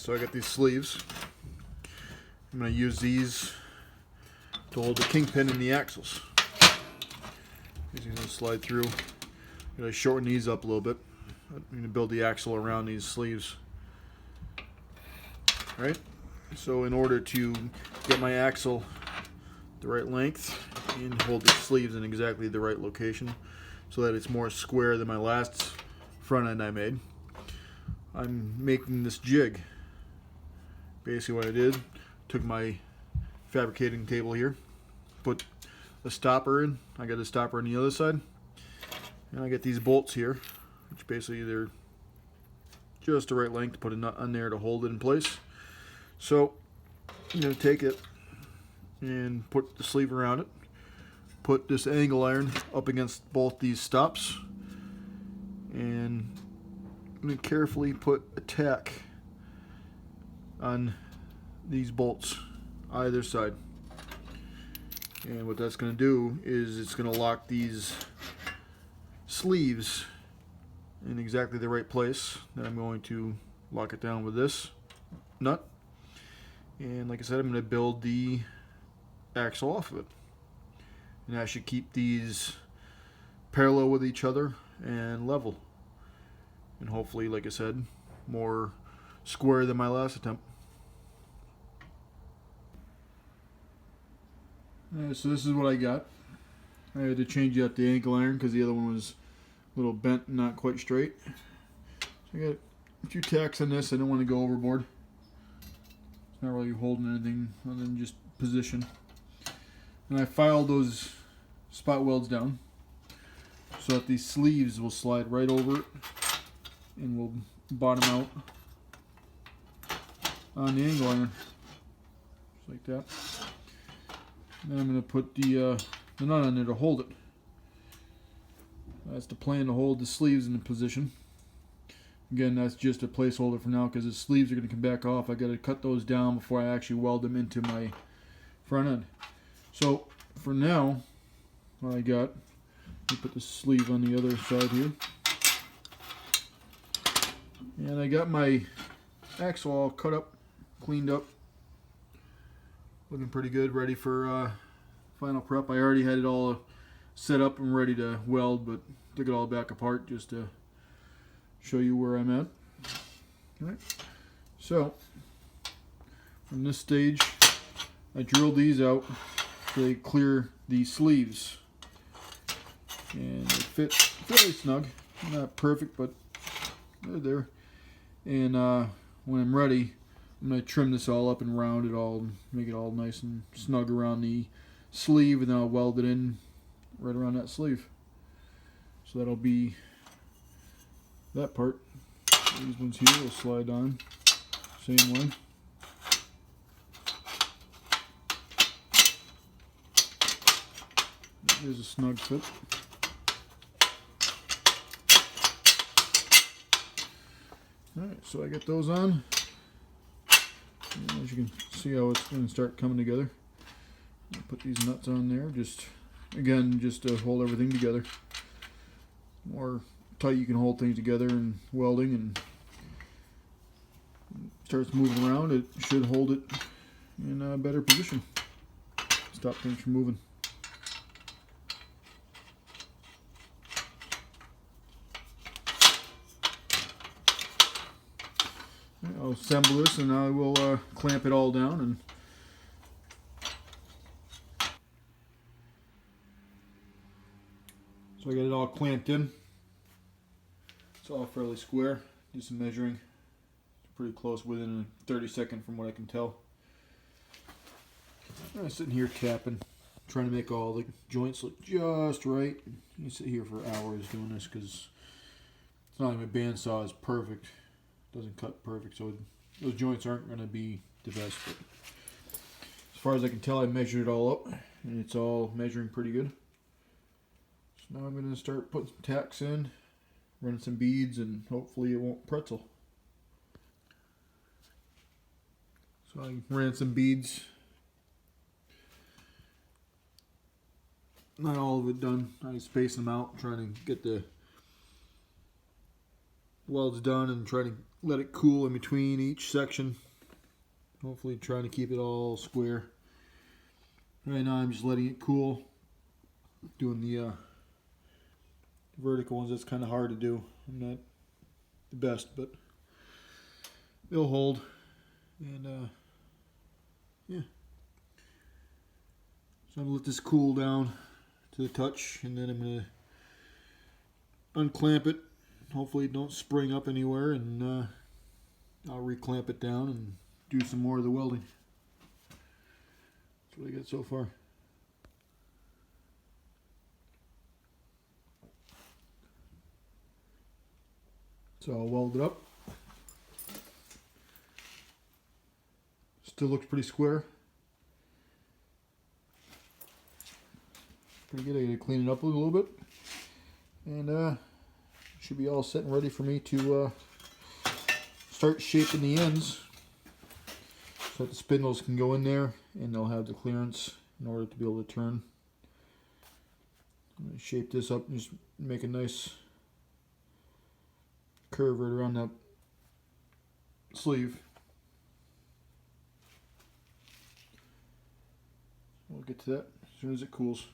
So I got these sleeves. I'm going to use these to hold the kingpin in the axles. These are going to slide through. I'm going to shorten these up a little bit. I'm going to build the axle around these sleeves. Alright, so in order to get my axle the right length and hold the sleeves in exactly the right location so that it's more square than my last front end I made, I'm making this jig. Basically what I did, took my fabricating table here, put a stopper in. I got a stopper on the other side, and I get these bolts here, which basically they're just the right length to put a nut on there to hold it in place. So I'm going to take it and put the sleeve around it, put this angle iron up against both these stops, and I'm going to carefully put a tack on these bolts either side. And what that's going to do is it's going to lock these sleeves in exactly the right place. Then I'm going to lock it down with this nut. And like I said, I'm going to build the axle off of it. And I should keep these parallel with each other and level. And hopefully, like I said, more square than my last attempt. Alright, so this is what I got. I had to change out the angle iron because the other one was a little bent and not quite straight. So I got a few tacks on this. I don't want to go overboard. It's not really holding anything other than just position. And I filed those spot welds down so that these sleeves will slide right over it and will bottom out on the angle iron. Just like that. Then I'm going to put the nut on there to hold it. That's the plan, to hold the sleeves in the position. Again, that's just a placeholder for now because the sleeves are going to come back off. I got to cut those down before I actually weld them into my front end. So for now, what I got, let me put the sleeve on the other side here. And I got my axle all cut up, cleaned up. Looking pretty good, ready for final prep. I already had it all set up and ready to weld, but took it all back apart just to show you where I'm at. All right. So from this stage, I drilled these out so they clear the sleeves, and they fit fairly snug. Not perfect, but they're there. And when I'm ready, I'm going to trim this all up and round it all, and make it all nice and snug around the sleeve, and then I'll weld it in right around that sleeve. So that'll be that part. These ones here will slide on same way. There's a snug fit. Alright, so I get those on. And as you can see how it's going to start coming together. I'll put these nuts on there, just to hold everything together. The more tight you can hold things together in welding, and starts moving around, it should hold it in a better position. Stop things from moving. I'll assemble this and I will clamp it all down. And so I got it all clamped in. It's all fairly square. Do some measuring. It's pretty close, within a 30-second from what I can tell. I'm sitting here tapping, trying to make all the joints look just right. You sit here for hours doing this because it's not even a bandsaw is perfect. Doesn't cut perfect, so those joints aren't going to be the best. But as far as I can tell, I measured it all up, and it's all measuring pretty good. So now I'm going to start putting some tacks in, running some beads, and hopefully it won't pretzel. So I ran some beads. Not all of it done. I spaced them out, trying to get the weld's done and try to let it cool in between each section. Hopefully trying to keep it all square. Right now I'm just letting it cool. Doing the vertical ones, that's kind of hard to do. I'm not the best, but they'll hold. And yeah. So I'm going to let this cool down to the touch, and then I'm going to unclamp it. Hopefully it don't spring up anywhere, and I'll reclamp it down and do some more of the welding. That's what I got so far. So I'll weld it up. Still looks pretty square. Pretty good. I gotta clean it up a little bit. And should be all set and ready for me to start shaping the ends so that the spindles can go in there and they'll have the clearance in order to be able to turn. I'm going to shape this up and just make a nice curve right around that sleeve. We'll get to that as soon as it cools.